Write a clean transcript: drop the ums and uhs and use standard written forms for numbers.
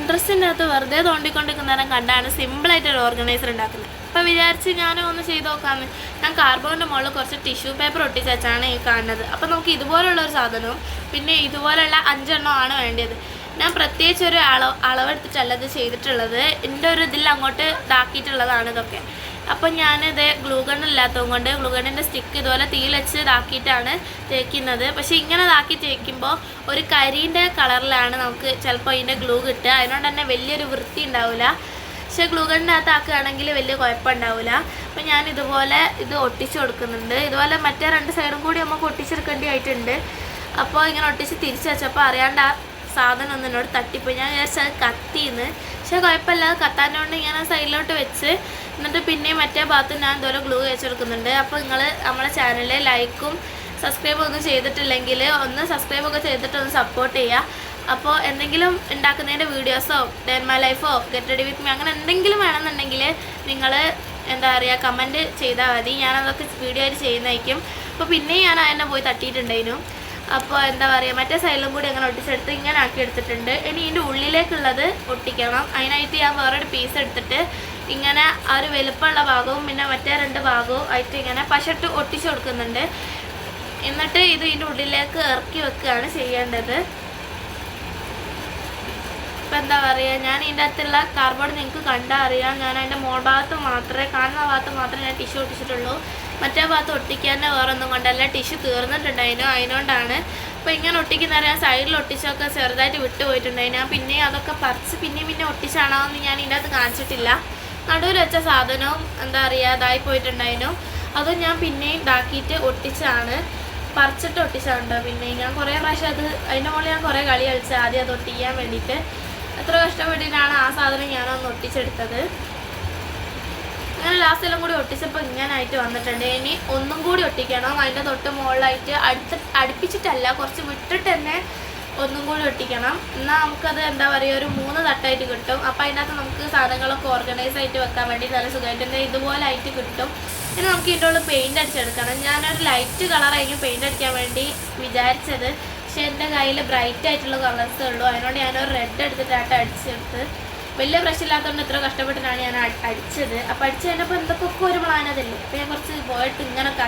പിൻട്രസ്റ്റിൻ്റെ അകത്ത് വെറുതെ തോണ്ടിക്കൊണ്ടിരിക്കുന്ന നേരം കണ്ടാണ് സിമ്പിളായിട്ടൊരു ഓർഗനൈസർ ഉണ്ടാക്കുന്നത്. അപ്പോൾ വിചാരിച്ച് ഞാനും ഒന്ന് ചെയ്ത് നോക്കാമെന്ന്. ഞാൻ കാർബോണിൻ്റെ മുകളിൽ കുറച്ച് ടിഷ്യൂ പേപ്പർ ഒട്ടിച്ച് വെച്ചാണ് ഈ കാണുന്നത്. അപ്പോൾ നമുക്ക് ഇതുപോലുള്ളൊരു സാധനവും പിന്നെ ഇതുപോലുള്ള 5 എണ്ണമാണ് വേണ്ടത്. ഞാൻ പ്രത്യേകിച്ച് ഒരു അളവെടുത്തിട്ടല്ല ഇത് ചെയ്തിട്ടുള്ളത്. എൻ്റെ ഒരു ഇതിൽ അങ്ങോട്ട് ഇതാക്കിയിട്ടുള്ളതാണ് ഇതൊക്കെ. അപ്പം ഞാനിത് ഗ്ലൂഗൺ ഇല്ലാത്തത് കൊണ്ട് ഗ്ലൂഗണിൻ്റെ സ്റ്റിക്ക് ഇതുപോലെ തീയിൽ വെച്ച് ഇതാക്കിയിട്ടാണ് തേക്കുന്നത്. പക്ഷേ ഇങ്ങനെ ഇതാക്കി തേക്കുമ്പോൾ ഒരു കരിൻ്റെ കളറിലാണ് നമുക്ക് ചിലപ്പോൾ അതിൻ്റെ ഗ്ലൂ കിട്ടുക. അതിനോട് തന്നെ വലിയൊരു വൃത്തി ഉണ്ടാവില്ല. പക്ഷേ ഗ്ലൂഗണിൻ്റെ അകത്ത് ആക്കുകയാണെങ്കിൽ വലിയ കുഴപ്പമുണ്ടാവില്ല. അപ്പോൾ ഞാൻ ഇതുപോലെ ഇത് ഒട്ടിച്ച് കൊടുക്കുന്നുണ്ട്. ഇതുപോലെ മറ്റേ 2 സൈഡും കൂടി നമുക്ക് ഒട്ടിച്ചെടുക്കേണ്ടതായിട്ടുണ്ട്. അപ്പോൾ ഇങ്ങനെ ഒട്ടിച്ച് തിരിച്ച് വെച്ചപ്പോൾ അറിയാണ്ട് ആ സാധനം ഒന്നും എന്നോട് തട്ടിപ്പോയി. ഞാൻ വിചാരിച്ചത് കത്തിന്ന്. പക്ഷേ കുഴപ്പമില്ല, അത് കത്താനോണ്ട് ഇങ്ങനെ സൈഡിലോട്ട് വെച്ച് എന്നിട്ട് പിന്നെയും മറ്റേ ഭാഗത്ത് ഞാൻ ഇതുപോലെ ഗ്ലൂ വെച്ചെടുക്കുന്നുണ്ട്. അപ്പോൾ നിങ്ങൾ നമ്മളെ ചാനലിൽ ലൈക്കും സബ്സ്ക്രൈബും ഒന്നും ചെയ്തിട്ടില്ലെങ്കിൽ ഒന്ന് സബ്സ്ക്രൈബൊക്കെ ചെയ്തിട്ട് ഒന്ന് സപ്പോർട്ട് ചെയ്യുക. അപ്പോൾ എന്തെങ്കിലും ഉണ്ടാക്കുന്നതിൻ്റെ വീഡിയോസോ ഡേ ഇൻ മൈ ലൈഫോ ഗെറ്റ് റെഡി വിത്ത് മീ അങ്ങനെ എന്തെങ്കിലും വേണമെന്നുണ്ടെങ്കിൽ നിങ്ങൾ എന്താ പറയുക കമൻറ്റ് ചെയ്താൽ മതി. ഞാനതൊക്കെ വീഡിയോ ആയിട്ട് ചെയ്യുന്നതായിരിക്കും. അപ്പോൾ പിന്നെയും ഞാൻ അതിനെ പോയി തട്ടിയിട്ടുണ്ടായിരുന്നു. അപ്പോൾ എന്താ പറയുക മറ്റേ സൈഡിലും കൂടി അങ്ങനെ ഒട്ടിച്ചെടുത്ത് ഇങ്ങനെ ആക്കി എടുത്തിട്ടുണ്ട്. ഇനി ഇതിൻ്റെ ഉള്ളിലേക്കുള്ളത് ഒട്ടിക്കണം. അതിനായിട്ട് ഞാൻ വേറൊരു പീസ് എടുത്തിട്ട് ഇങ്ങനെ ആ ഒരു വലുപ്പമുള്ള ഭാഗവും പിന്നെ മറ്റേ 2 ഭാഗവും ആയിട്ട് ഇങ്ങനെ പശട്ട് ഒട്ടിച്ച് കൊടുക്കുന്നുണ്ട്. എന്നിട്ട് ഇത് ഇതിൻ്റെ ഉള്ളിലേക്ക് ഇറക്കി വെക്കുകയാണ് ചെയ്യേണ്ടത്. ഇപ്പം എന്താ പറയുക ഞാൻ ഇതിൻ്റെ അകത്തുള്ള കാർബോർഡ് നിങ്ങൾക്ക് കണ്ടാൽ അറിയാം. ഞാൻ അതിൻ്റെ മോൾ ഭാഗത്ത് മാത്രമേ കാണുന്ന ഭാഗത്ത് മാത്രമേ ഞാൻ ടിഷ്യൂ ഒട്ടിച്ചിട്ടുള്ളൂ. മറ്റേ ഭാഗത്ത് ഒട്ടിക്കാൻ വേറെ ഒന്നും കൊണ്ടല്ല, ടിഷ്യൂ തീർന്നിട്ടുണ്ടായിരുന്നു. അതിനോണ്ടാണ്. അപ്പോൾ ഇങ്ങനെ ഒട്ടിക്കുന്ന ഞാൻ സൈഡിൽ ഒട്ടിച്ചൊക്കെ ചെറുതായിട്ട് വിട്ടു പോയിട്ടുണ്ടായിരുന്നു. ഞാൻ പിന്നെ അതൊക്കെ പറിച്ച് പിന്നെ ഒട്ടിച്ചാണോ എന്ന് ഞാൻ ഇതിൻ്റെ അകത്ത് കാണിച്ചിട്ടില്ല. നടുവിൽ വെച്ച സാധനവും എന്താ പറയുക ഇതായി പോയിട്ടുണ്ടായിരുന്നു. അതും ഞാൻ പിന്നെയും ഇതാക്കിയിട്ട് ഒട്ടിച്ചാണ് പറിച്ചിട്ട് ഒട്ടിച്ചാണ്. പിന്നെ ഞാൻ കുറേ പ്രാവശ്യം അത് അതിൻ്റെ മുകളിൽ ഞാൻ കുറേ കളി കളിച്ച് ആദ്യം അത് ഒട്ടിക്കാൻ വേണ്ടിയിട്ട് എത്ര കഷ്ടപ്പെട്ടിട്ടാണ് ആ സാധനം ഞാനൊന്ന് ഒട്ടിച്ചെടുത്തത്. അങ്ങനെ ലാസ്റ്റെല്ലാം കൂടി ഒട്ടിച്ചപ്പോൾ ഇങ്ങനായിട്ട് വന്നിട്ടുണ്ട്. ഇനി ഒന്നും കൂടി ഒട്ടിക്കണം. അതിൻ്റെ തൊട്ട് മുകളിലായിട്ട് അടുപ്പിച്ചിട്ടല്ല കുറച്ച് വിട്ടിട്ട് തന്നെ ഒന്നും കൂടി ഒട്ടിക്കണം. എന്നാൽ നമുക്കത് എന്താ പറയുക ഒരു 3 തട്ടായിട്ട് കിട്ടും. അപ്പോൾ അതിനകത്ത് നമുക്ക് സാധനങ്ങളൊക്കെ ഓർഗനൈസ് ആയിട്ട് വെക്കാൻ വേണ്ടി നല്ല സുഖമായിട്ട് ഇതുപോലെ ആയിട്ട് കിട്ടും. ഇനി നമുക്ക് ഇതിൻ്റെ ഉള്ളിൽ പെയിൻറ്റ് അടിച്ചെടുക്കണം. ഞാനൊരു ലൈറ്റ് കളറായിരിക്കും പെയിൻറ്റ് അടിക്കാൻ വേണ്ടി വിചാരിച്ചത്. പക്ഷേ എൻ്റെ കയ്യിൽ ബ്രൈറ്റ് ആയിട്ടുള്ള കളേഴ്സേ ഉള്ളൂ. അതിനോട് ഞാനൊരു റെഡ് എടുത്തിട്ടായിട്ട് അടിച്ചെടുത്ത്. വലിയ ബ്രഷ് ഇല്ലാത്തതുകൊണ്ട് ഇത്ര കഷ്ടപ്പെട്ടിട്ടാണ് ഞാൻ അടിച്ചത്. അപ്പോൾ അടിച്ച് കഴിഞ്ഞപ്പോൾ എന്തൊക്കെ ഒരു പ്ലാനതല്ലേ. അപ്പോൾ ഞാൻ കുറച്ച് പോയിട്ട് ഇങ്ങനെ